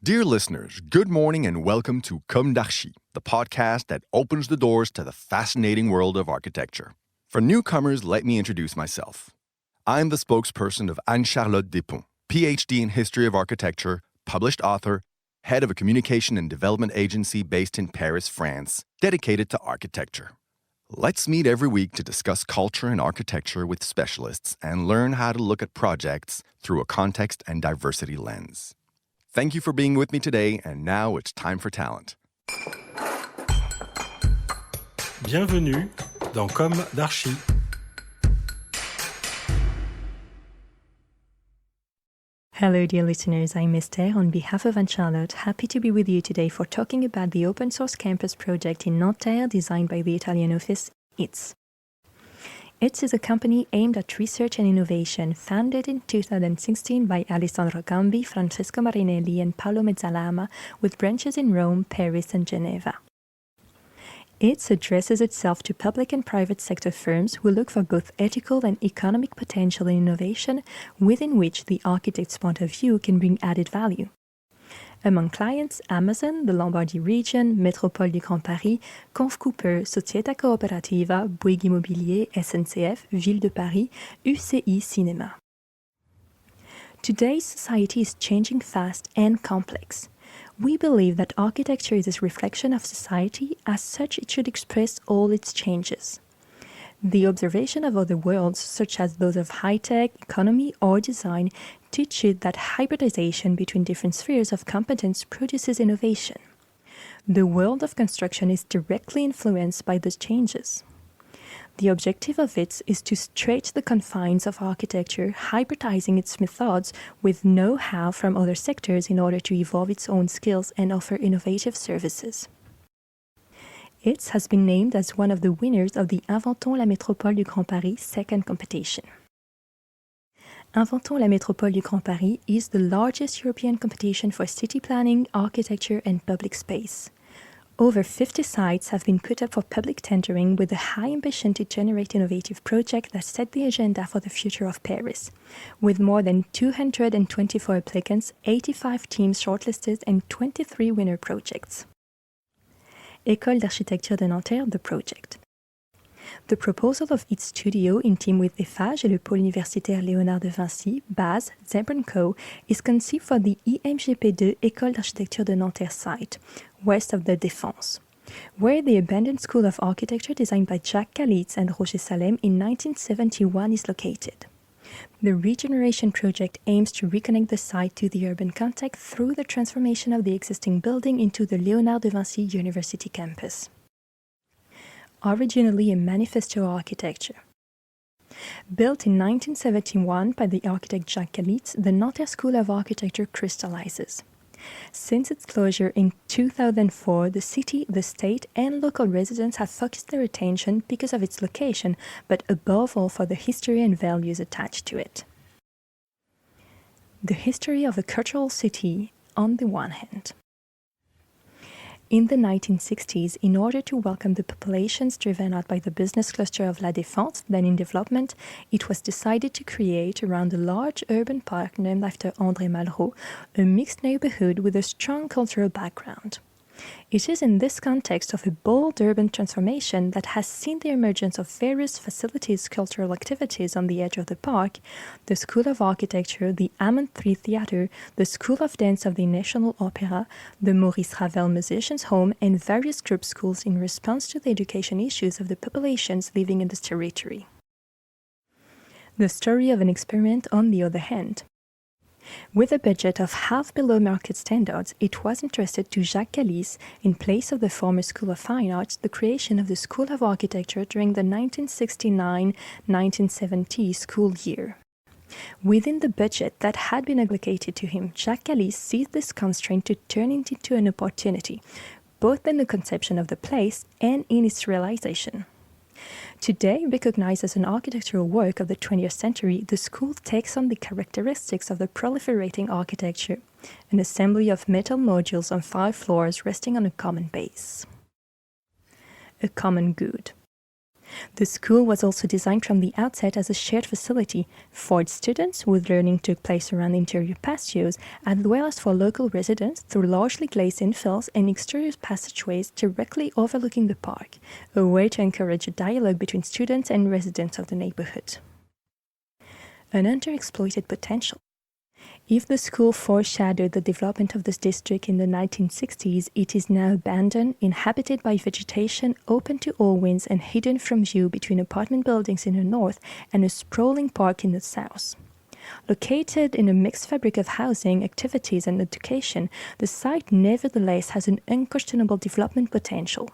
Dear listeners, good morning and welcome to Comme d'Archi, the podcast that opens the doors to the fascinating world of architecture. For newcomers, let me introduce myself. I'm the spokesperson of Anne-Charlotte Despons, PhD in History of Architecture, published author, head of a communication and development agency based in Paris, France, dedicated to architecture. Let's meet every week to discuss culture and architecture with specialists and learn how to look at projects through a context and diversity lens. Thank you for being with me today, and now it's time for talent. Bienvenue dans Comme d'Archi. Hello dear listeners, I'm Esther on behalf of Anne-Charlotte, happy to be with you today for talking about the open source campus project in Nanterre designed by the Italian office ITS. ITS is a company aimed at research and innovation, founded in 2016 by Alessandro Gambi, Francesco Marinelli and Paolo Mezzalama, with branches in Rome, Paris and Geneva. ITS addresses itself to public and private sector firms who look for both ethical and economic potential in innovation, within which the architect's point of view can bring added value. Among clients, Amazon, the Lombardy region, Métropole du Grand Paris, Conf Cooper, Società Cooperativa, Bouygues Immobilier, SNCF, Ville de Paris, UCI Cinéma. Today's society is changing fast and complex. We believe that architecture is a reflection of society, as such it should express all its changes. The observation of other worlds, such as those of high-tech, economy or design, teach you that hybridization between different spheres of competence produces innovation. The world of construction is directly influenced by those changes. The objective of it is to stretch the confines of architecture, hybridizing its methods with know-how from other sectors in order to evolve its own skills and offer innovative services. ITS has been named as one of the winners of the Inventons la Métropole du Grand Paris second competition. Inventons la Métropole du Grand Paris is the largest European competition for city planning, architecture and public space. Over 50 sites have been put up for public tendering with a high ambition to generate innovative projects that set the agenda for the future of Paris. With more than 224 applicants, 85 teams shortlisted and 23 winner projects. École d'Architecture de Nanterre, the project. The proposal of its studio, in team with EFAGE et le pôle universitaire Léonard de Vinci, BASE, Zeb & Co., is conceived for the IMGP2 École d'Architecture de Nanterre site, west of the Défense, where the abandoned school of architecture designed by Jacques Kalisz and Roger Salem in 1971 is located. The regeneration project aims to reconnect the site to the urban context through the transformation of the existing building into the Léonard de Vinci University campus. Originally a manifesto architecture. Built in 1971 by the architect Jacques Kalisz, the Nanterre School of Architecture crystallizes. Since its closure in 2004, the city, the state, and local residents have focused their attention because of its location, but above all for the history and values attached to it. The history of a cultural city, on the one hand. In the 1960s, in order to welcome the populations driven out by the business cluster of La Défense, then in development, it was decided to create around a large urban park named after André Malraux, a mixed neighborhood with a strong cultural background. It is in this context of a bold urban transformation that has seen the emergence of various facilities, cultural activities on the edge of the park, the School of Architecture, the Hammond III Theatre, the School of Dance of the National Opera, the Maurice Ravel Musicians' Home, and various group schools in response to the education issues of the populations living in this territory. The story of an experiment on the other hand. With a budget of half below market standards, it was entrusted to Jacques Kalisz, in place of the former School of Fine Arts, the creation of the School of Architecture during the 1969-1970 school year. Within the budget that had been allocated to him, Jacques Kalisz seized this constraint to turn it into an opportunity, both in the conception of the place and in its realization. Today, recognized as an architectural work of the 20th century, the school takes on the characteristics of the proliferating architecture, an assembly of metal modules on 5 floors resting on a common base. A common good. The school was also designed from the outset as a shared facility for its students, whose learning took place around interior patios, as well as for local residents through largely glazed infills and exterior passageways directly overlooking the park, a way to encourage a dialogue between students and residents of the neighborhood. An underexploited potential. If the school foreshadowed the development of this district in the 1960s, it is now abandoned, inhabited by vegetation, open to all winds and hidden from view between apartment buildings in the north and a sprawling park in the south. Located in a mixed fabric of housing, activities and education, the site nevertheless has an unquestionable development potential.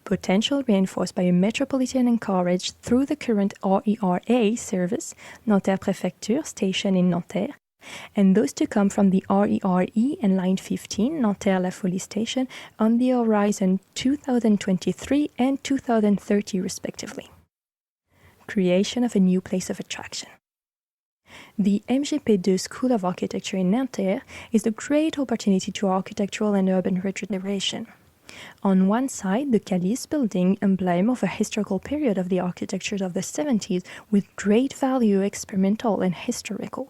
Potential reinforced by a metropolitan encouraged through the current RERA service, Nanterre Préfecture station in Nanterre, and those to come from the RERE and Line 15, Nanterre-La Folie station, on the horizon 2023 and 2030 respectively. Creation of a new place of attraction. The MGP2 School of Architecture in Nanterre is a great opportunity to architectural and urban regeneration. On one side, the Kalisz building, emblem of a historical period of the architecture of the 70s with great value experimental and historical.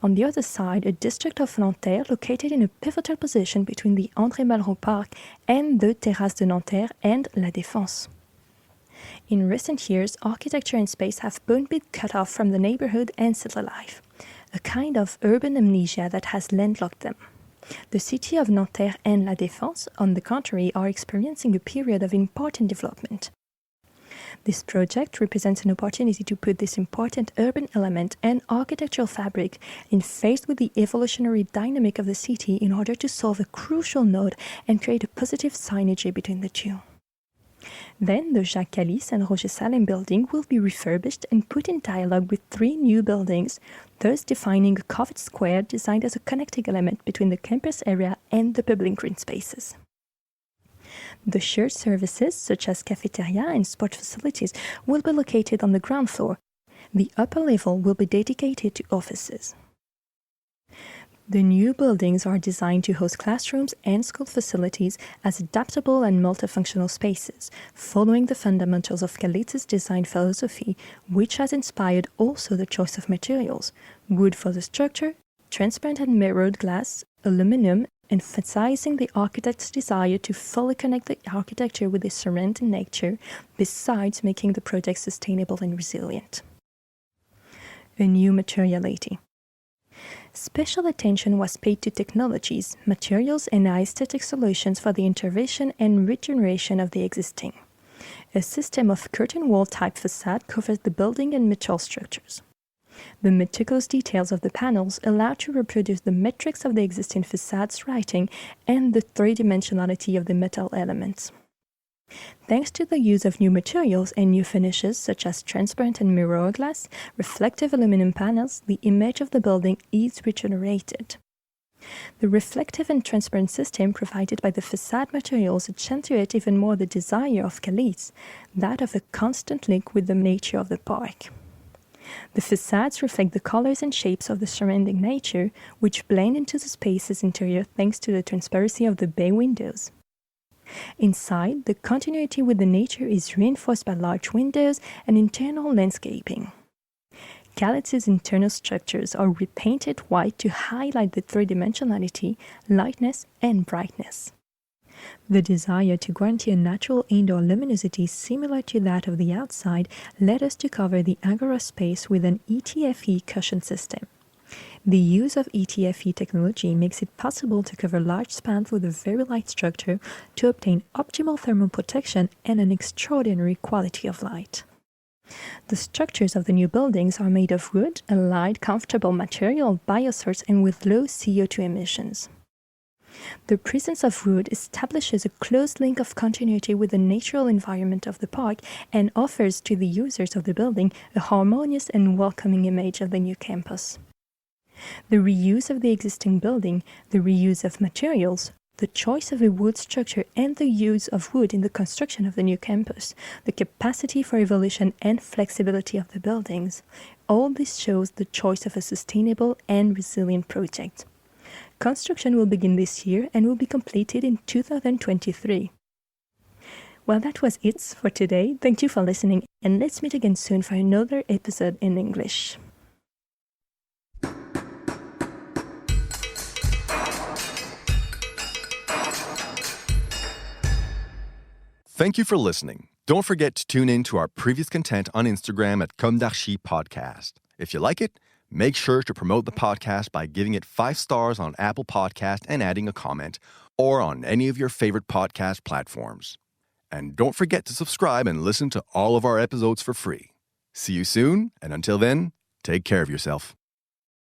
On the other side, a district of Nanterre located in a pivotal position between the André Malraux Park and the Terrasse de Nanterre and La Défense. In recent years, architecture and space have both been cut off from the neighborhood and city life, a kind of urban amnesia that has landlocked them. The city of Nanterre and La Défense, on the contrary, are experiencing a period of important development. This project represents an opportunity to put this important urban element and architectural fabric in phase with the evolutionary dynamic of the city in order to solve a crucial node and create a positive synergy between the two. Then the Jacques Kalisz and Roger Salem building will be refurbished and put in dialogue with 3 new buildings, thus defining a covered square designed as a connecting element between the campus area and the public green spaces. The shared services, such as cafeteria and sport facilities, will be located on the ground floor. The upper level will be dedicated to offices. The new buildings are designed to host classrooms and school facilities as adaptable and multifunctional spaces, following the fundamentals of Kalisz's design philosophy, which has inspired also the choice of materials: wood for the structure, transparent and mirrored glass, aluminum, emphasizing the architect's desire to fully connect the architecture with the surrounding nature, besides making the project sustainable and resilient. A new materiality. Special attention was paid to technologies, materials, and aesthetic solutions for the intervention and regeneration of the existing. A system of curtain wall type facade covers the building and metal structures. The meticulous details of the panels allow to reproduce the metrics of the existing facade's writing and the three-dimensionality of the metal elements. Thanks to the use of new materials and new finishes such as transparent and mirror glass, reflective aluminum panels, the image of the building is regenerated. The reflective and transparent system provided by the facade materials accentuate even more the desire of Kalisz, that of a constant link with the nature of the park. The facades reflect the colors and shapes of the surrounding nature, which blend into the space's interior thanks to the transparency of the bay windows. Inside, the continuity with the nature is reinforced by large windows and internal landscaping. Kalisz's internal structures are repainted white to highlight the three-dimensionality, lightness, and brightness. The desire to guarantee a natural indoor luminosity similar to that of the outside led us to cover the Agora space with an ETFE cushion system. The use of ETFE technology makes it possible to cover large spans with a very light structure to obtain optimal thermal protection and an extraordinary quality of light. The structures of the new buildings are made of wood, a light, comfortable material, biosource, and with low CO2 emissions. The presence of wood establishes a close link of continuity with the natural environment of the park and offers to the users of the building a harmonious and welcoming image of the new campus. The reuse of the existing building, the reuse of materials, the choice of a wood structure and the use of wood in the construction of the new campus, the capacity for evolution and flexibility of the buildings, all this shows the choice of a sustainable and resilient project. Construction will begin this year and will be completed in 2023. Well, that was it for today. Thank you for listening, and let's meet again soon for another episode in English. Thank you for listening. Don't forget to tune in to our previous content on Instagram at Comme d'Archi Podcast. If you like it, make sure to promote the podcast by giving it 5 stars on Apple Podcast and adding a comment, or on any of your favorite podcast platforms. And don't forget to subscribe and listen to all of our episodes for free. See you soon, and until then, take care of yourself.